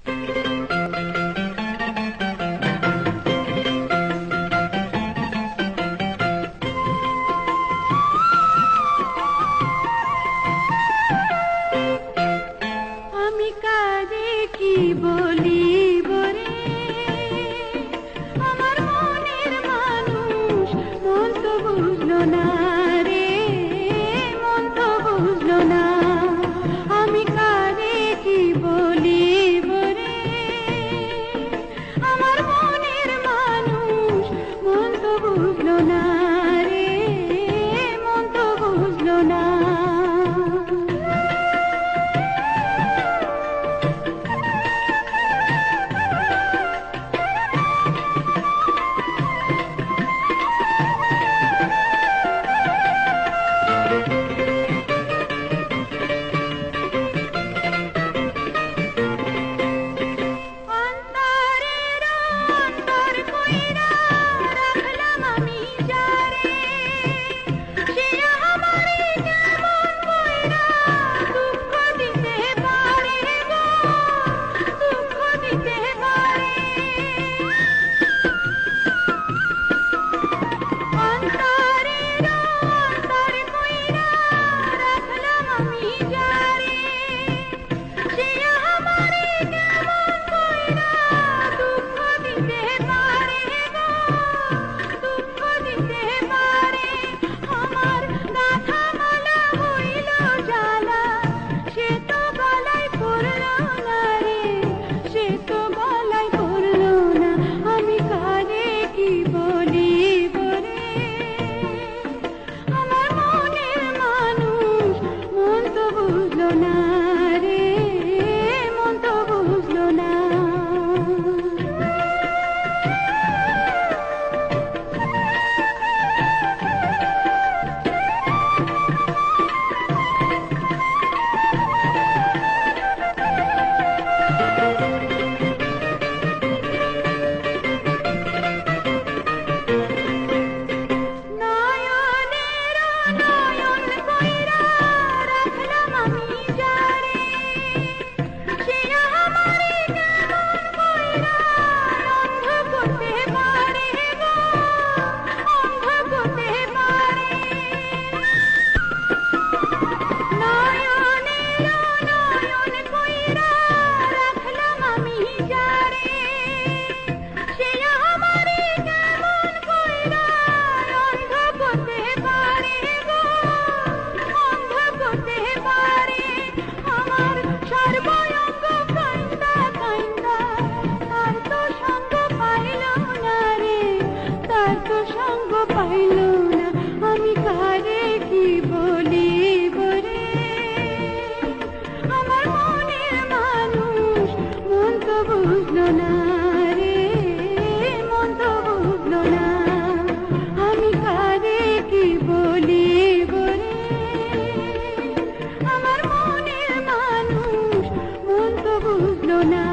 আমি কারে কি বলিব রে, আমার মনের মানুষ মন তো বুঝলো না রে, মন তো বুঝলো না। আমি কারে কি বলিব রে, আমার মনের মানুষ মন তো বুঝলো না রে, মন তো বুঝলো না। আমি কারে কি বলিব রে, আমার মনের মানুষ মন তো বুঝলো না রে, মন তো বুঝলো না। আমি কারে কি বলিব রে, আমার মনের মানুষ মন তো বুঝলো না।